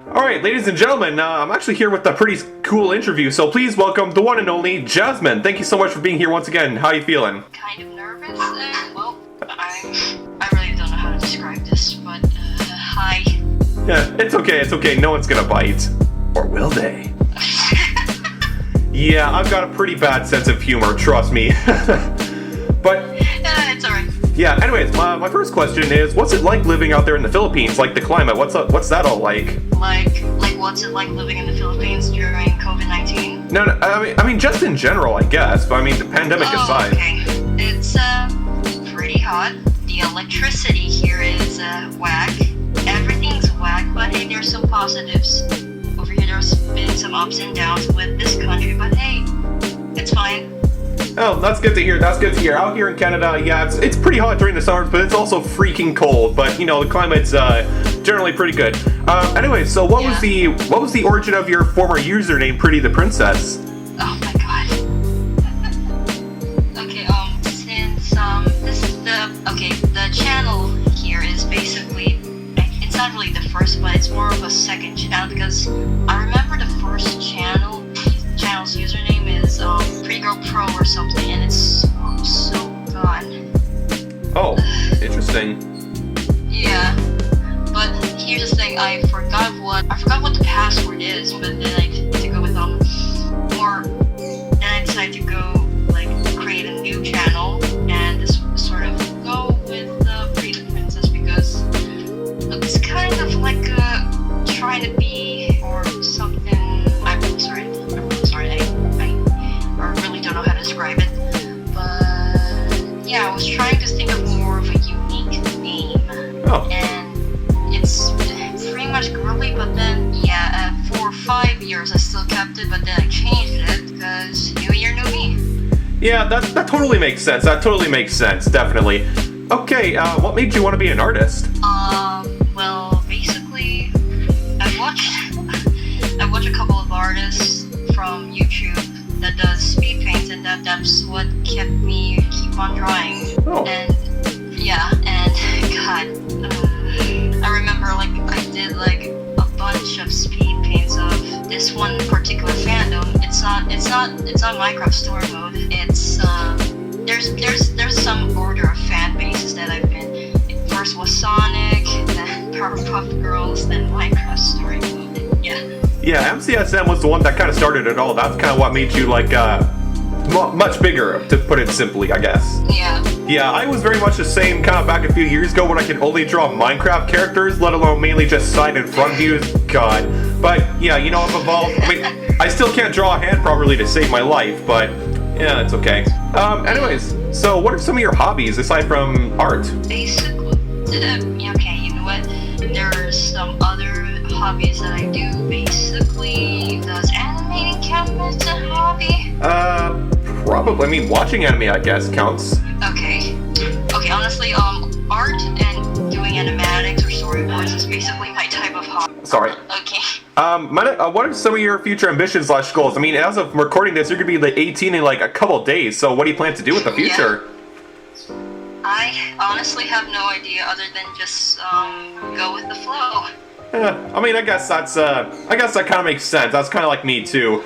Alright, ladies and gentlemen, I'm actually here with a pretty cool interview, so please welcome the one and only Jazmine. Thank you so much for being here once again. How are you feeling? Kind of nervous, I really don't know how to describe this, but, hi. Yeah, it's okay, no one's gonna bite. Or will they? Yeah, I've got a pretty bad sense of humor, trust me. But... it's alright. Yeah, anyways, my first question is, what's it like living out there in the Philippines? Like, the climate, what's that all like? Like, what's it like living in the Philippines during COVID-19? No, I mean, just in general, I guess, but I mean, the pandemic aside. Okay. It's, pretty hot. The electricity here is, whack. Everything's whack, but hey, there's some positives. Over here, there's been some ups and downs with this country, but hey, it's fine. Oh, that's good to hear. Out here in Canada, yeah, it's pretty hot during the summers, but it's also freaking cold. But you know, the climate's generally pretty good. Anyway, so what was the origin of your former username, Pretty the Princess? Oh my god. Okay, since the channel here is basically, it's not really the first, but it's more of a second channel because I remember the first channel's username is Pretty Girl Pro or something, and it's so gone. Oh, interesting. Yeah, but here's the thing: I forgot what the password is, but then I decided to go with then I decided to go create a new channel and just sort of go with Pretty the Princess because it's kind of like trying to be or something. I'm really sorry. I really don't know how to describe it. But yeah, I was trying to think of more of a unique name. Oh. And it's pretty much girly, but then for 5 years I still kept it, but then I changed it because new year, new me. Yeah, that totally makes sense. Definitely. Okay, what made you want to be an artist? Well, basically, I watch a couple of artists from YouTube that does speed paints, and that's what kept me keep on drawing. Oh. And God, I remember I did a bunch of speed paints of this one particular fandom. It's not Minecraft story mode. It's there's some order of fan bases that I've been. It first was Sonic, then Powerpuff Girls, then Minecraft story mode. Yeah, MCSM was the one that kind of started it all. That's kind of what made you much bigger, to put it simply, I guess. Yeah, I was very much the same kind of back a few years ago when I could only draw Minecraft characters, let alone mainly just side and front views. God. But yeah, you know, I've evolved. I mean, I still can't draw a hand properly to save my life, but yeah, it's okay. Anyways, so what are some of your hobbies aside from art? Basically, okay, you know what? There's some other hobbies that I do. Basically, does animating count as a hobby? Probably. I mean, watching anime, I guess, counts. Okay, honestly, art and doing animatics or storyboards is basically my type of hobby. Sorry. Okay. What are some of your future ambitions / goals? I mean, as of recording this, you're gonna be 18 in a couple days, so what do you plan to do with the future? Yeah. I honestly have no idea other than just, go with the flow. I mean, I guess that kind of makes sense. That's kind of like me too.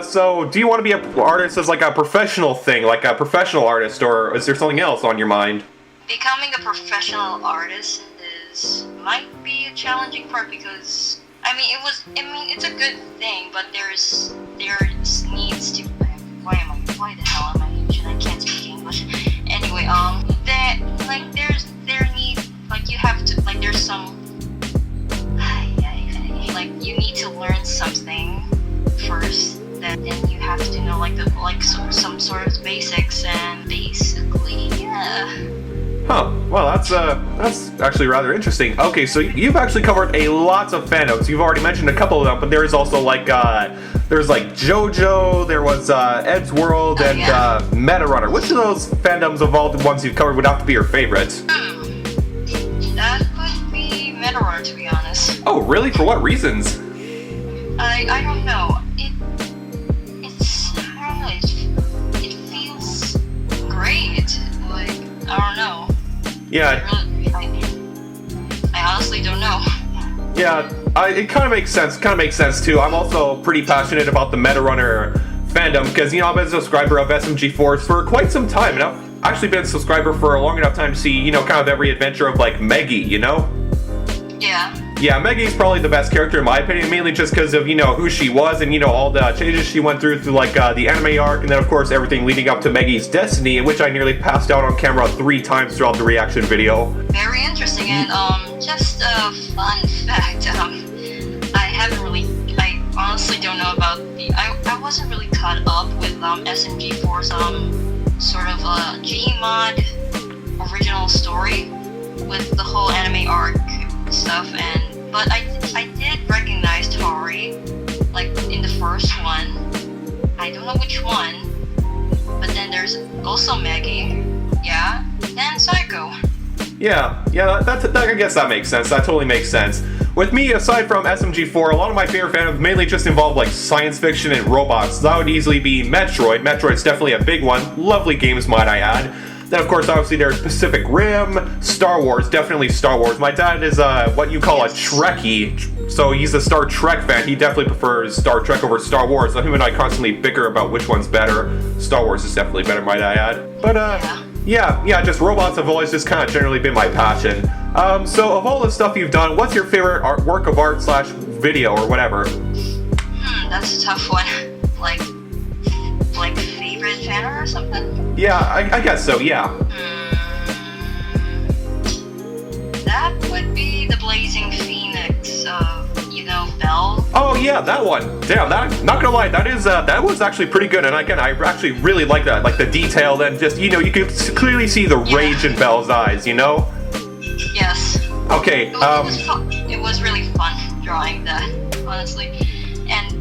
So do you want to be an artist as a professional thing, like a professional artist, or is there something else on your mind? Becoming a professional artist might be a challenging part because it's a good thing, but there needs to why the hell am I Asian? I can't speak English. Anyway, you have to there's some you need to learn something first, then you have to know some sort of basics, and basically, yeah. Huh. Well, that's actually rather interesting. Okay, so you've actually covered a lot of fandoms. You've already mentioned a couple of them, but there is also there's JoJo, there was Ed's World, and Meta Runner. Which of those fandoms of all the ones you've covered would have to be your favorite? That would be Meta Runner, to be honest. Oh, really? For what reasons? I don't know. It feels great. I don't know. Yeah. I honestly don't know. Yeah, It kind of makes sense. Kind of makes sense too. I'm also pretty passionate about the Meta Runner fandom because I've been a subscriber of SMG4 for quite some time, and I've actually been a subscriber for a long enough time to see kind of every adventure of like Meggy. Yeah. Yeah, Meggy's probably the best character in my opinion, mainly just because of who she was and all the changes she went through like the anime arc, and then of course everything leading up to Meggy's destiny, in which I nearly passed out on camera 3 times throughout the reaction video. Very interesting, and just a fun fact. I honestly don't know about I wasn't really caught up with SMG4's sort of Gmod original story with the whole anime arc stuff, but I did recognize Tori, like in the first one. I don't know which one, but then there's also Meggy, yeah, then Psycho. Yeah, I guess that makes sense. That totally makes sense. With me, aside from SMG4, a lot of my favorite fandoms mainly just involve like science fiction and robots. That would easily be Metroid. Metroid's definitely a big one. Lovely games, might I add. Then, of course, obviously there's Pacific Rim, Star Wars, definitely Star Wars. My dad is what you call a Trekkie, so he's a Star Trek fan. He definitely prefers Star Trek over Star Wars, so him and I constantly bicker about which one's better. Star Wars is definitely better, might I add. But, yeah, just robots have always just kind of generally been my passion. So of all the stuff you've done, what's your favorite work of art / video or whatever? That's a tough one. Like favorite fan art or something? Yeah, I guess so, yeah. That would be the Blazing Phoenix, Bell. Oh yeah, that one. Damn, not gonna lie, that was actually pretty good, and again, I actually really like that, like the detail, and just you could clearly see the rage in Belle's eyes, Yes. Okay. It was really fun drawing that, honestly, and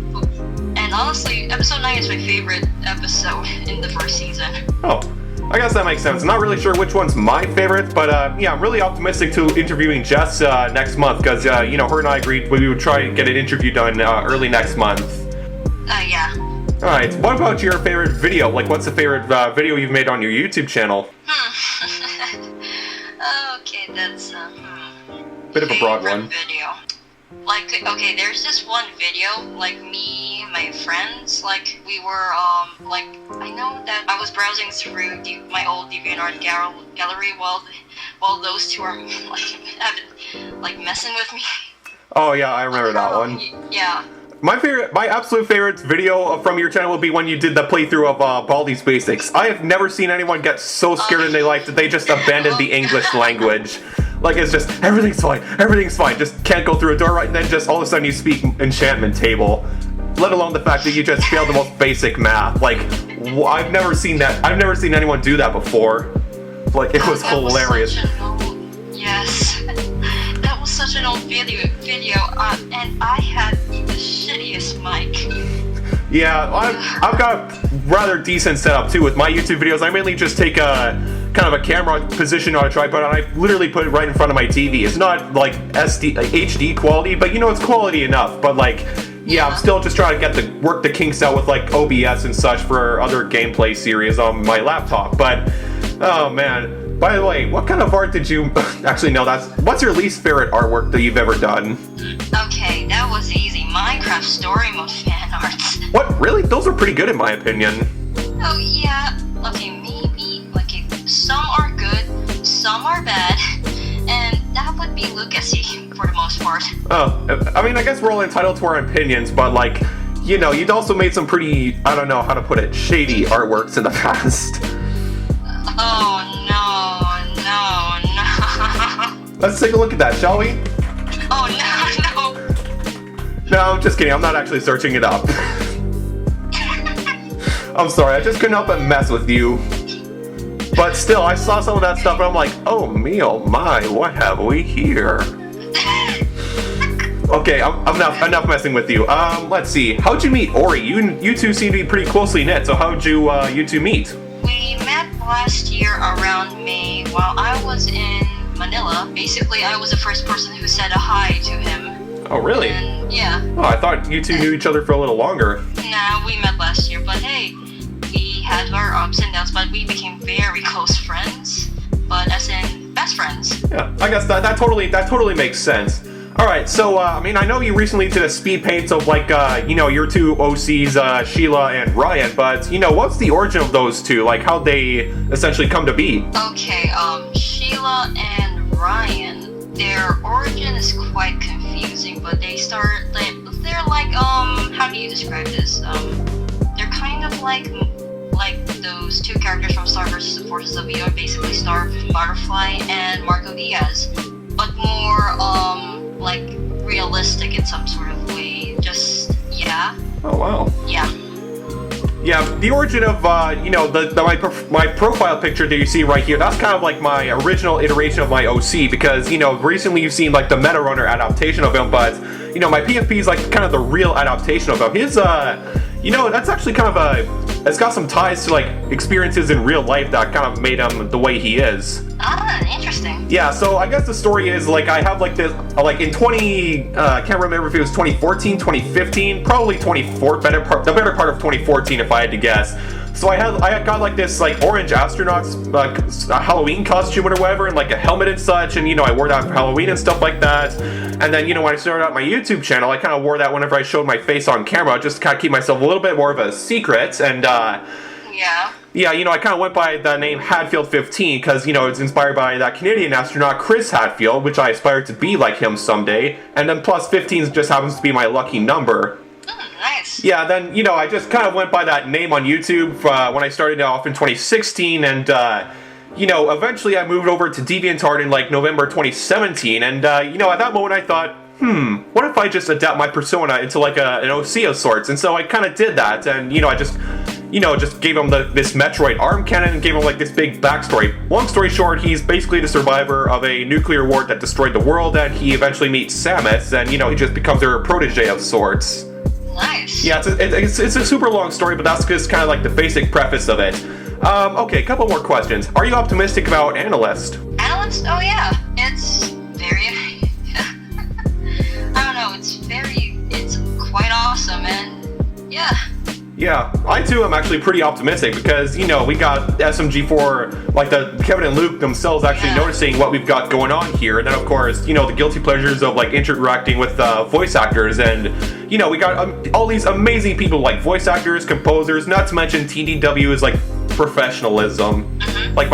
honestly, episode 9 is my favorite episode in the first season. Oh. I guess that makes sense. Not really sure which one's my favorite, but yeah, I'm really optimistic to interviewing Jess next month because, her and I agreed we would try and get an interview done early next month. Yeah. Alright, what about your favorite video? Like, what's the favorite video you've made on your YouTube channel? Okay, that's bit of a broad one. Video. Okay, there's this one video, like me, my friends, we were, I know that I was browsing through my old DeviantArt gallery while those two are, messing with me. Oh yeah, I remember that one. Yeah. My absolute favorite video from your channel would be when you did the playthrough of Baldi's Basics. I have never seen anyone get so scared in their life that they just abandoned the English language. Like, it's just, everything's fine, just can't go through a door right, and then just all of a sudden you speak enchantment table. Let alone the fact that you just failed the most basic math. Like, I've never seen anyone do that before. Like, it was hilarious. Yes. That was such an old video, and I had the shittiest mic. Yeah, I've got a rather decent setup too with my YouTube videos. I mainly just take kind of a camera position on a tripod, and I literally put it right in front of my TV. It's not like HD quality, but it's quality enough. But yeah, I'm still just trying to work the kinks out with like OBS and such for other gameplay series on my laptop. But oh man, by the way, what kind of art did you actually no? What's your least favorite artwork that you've ever done? Okay, that was easy. Minecraft story mode fan arts. What? Really? Those are pretty good in my opinion. Oh yeah. Okay, maybe some are good, some are bad, and that would be Lucasy for the most part. Oh, I mean, I guess we're all entitled to our opinions, but you'd also made some pretty, I don't know how to put it, shady artworks in the past. Oh no. Let's take a look at that, shall we? Oh no. No, I'm just kidding. I'm not actually searching it up. I'm sorry. I just couldn't help but mess with you. But still, I saw some of that stuff and I'm like, oh me, oh my, what have we here? Okay, I'm enough messing with you. Let's see. How'd you meet Ori? You two seem to be pretty closely knit, so how'd you two meet? We met last year around May while I was in Manila. Basically, I was the first person who said a hi to him. Oh, really? And, yeah. Oh, I thought you two knew each other for a little longer. Nah, we met last year, but hey, we had our ups and downs, but we became very close friends. But as in, best friends. Yeah, I guess that totally makes sense. Alright, so, I mean, I know you recently did a speed paint of, like, your two OCs, Sheila and Ryan, but, what's the origin of those two? Like, how'd they essentially come to be? Okay, Sheila and Ryan, their origin is quite confusing, but they're like, how do you describe this? They're kind of like those two characters from Star vs. the Forces of Evil, basically Star, Butterfly, and Marco Diaz, but more, like, realistic in some sort of way, yeah. Oh, wow. Yeah. Yeah, the origin of, my profile picture that you see right here, that's kind of like my original iteration of my OC, because, recently you've seen, like, the Meta Runner adaptation of him, but, my PFP is, like, kind of the real adaptation of him. His, that's actually kind of it's got some ties to, like, experiences in real life that kind of made him the way he is. Ah, interesting. Yeah, so I guess the story is, like, I have, like, this, like, in I can't remember if it was 2014, 2015, probably the better part of 2014 if I had to guess. So I got, like, this, like, orange astronaut, like, Halloween costume or whatever, and, like, a helmet and such, and, I wore that for Halloween and stuff like that. And then, when I started out my YouTube channel, I kind of wore that whenever I showed my face on camera, just to kind of keep myself a little bit more of a secret, and, yeah. Yeah, I kind of went by the name Hadfield15 because, it's inspired by that Canadian astronaut Chris Hadfield, which I aspire to be like him someday. And then plus 15 just happens to be my lucky number. Nice. Yeah, then, I just kind of went by that name on YouTube when I started off in 2016. And, eventually I moved over to DeviantArt in, like, November 2017. And, at that moment I thought, what if I just adapt my persona into, like, an OC of sorts? And so I kind of did that. And, I just gave him this Metroid arm cannon and gave him, like, this big backstory. Long story short, he's basically the survivor of a nuclear war that destroyed the world, and he eventually meets Samus, and, he just becomes her protege of sorts. Nice. Yeah, it's a super long story, but that's just kind of, like, the basic preface of it. Okay, a couple more questions. Are you optimistic about Analyst? Analyst? Oh, yeah. It's very... I don't know, it's quite awesome, and yeah. Yeah, I too am actually pretty optimistic because, we got SMG4, like the Kevin and Luke themselves actually noticing what we've got going on here. And then, of course, the guilty pleasures of, like, interacting with voice actors. And, we got all these amazing people, like voice actors, composers, not to mention TDW is, like, professionalism. Like,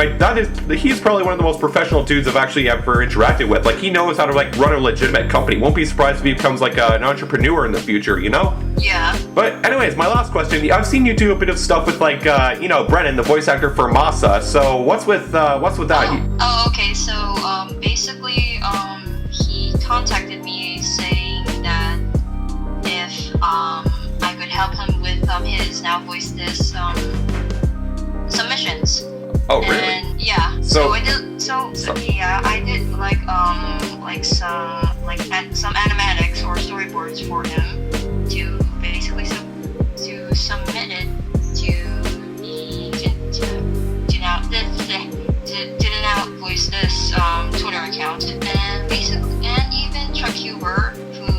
he's probably one of the most professional dudes I've actually ever interacted with. Like, he knows how to, like, run a legitimate company. Won't be surprised if he becomes, like, an entrepreneur in the future, Yeah. But anyways, my last question. I've seen you do a bit of stuff with, like, Brennan, the voice actor for Masa. So what's with that? Oh, okay. So, basically, he contacted me saying that if, I could help him with, his Now Voice This, submissions. Oh, really? And yeah, so I did. I did some animatics or storyboards for him to basically to submit it to the Now Voice This Twitter account, and basically, and even Chuck Huber, who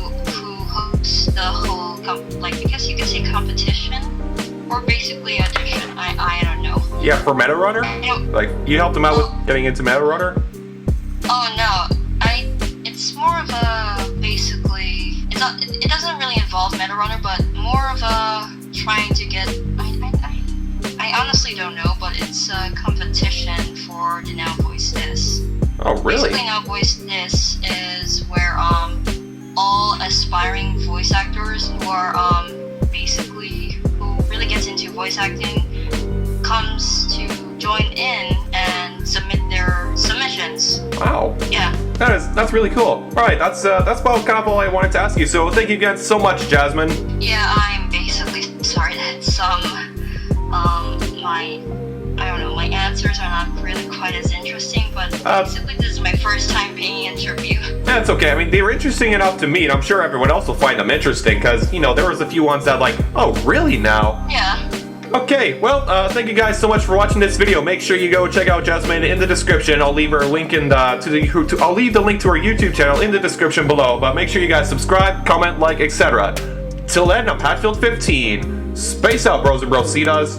hosts the whole I guess you could say competition. Or basically audition. I don't know. Yeah, for Meta Runner? Like, you helped him out with getting into Meta Runner? Oh no, it's more of a basically. It doesn't really involve Meta Runner, but more of a trying to get. I honestly don't know, but it's a competition for the Now Voice This. Oh really? Basically, Now Voice This is where all aspiring voice actors who are basically really gets into voice acting comes to join in and submit their submissions. Wow. Yeah. That's really cool. Alright, that's about kind of all I wanted to ask you. So thank you again so much, Jazmine. Yeah, I'm basically sorry that my answers are not really quite as interesting, but basically this is my first time being interviewed. Yeah, it's okay. I mean, they were interesting enough to me, and I'm sure everyone else will find them interesting, because, there was a few ones that, like, oh, really now? Yeah. Okay, well, thank you guys so much for watching this video. Make sure you go check out Jazmine in the description. I'll leave her link I'll leave the link to her YouTube channel in the description below, but make sure you guys subscribe, comment, like, etc. Till then, I'm Hadfield15. Space out, bros and brositas.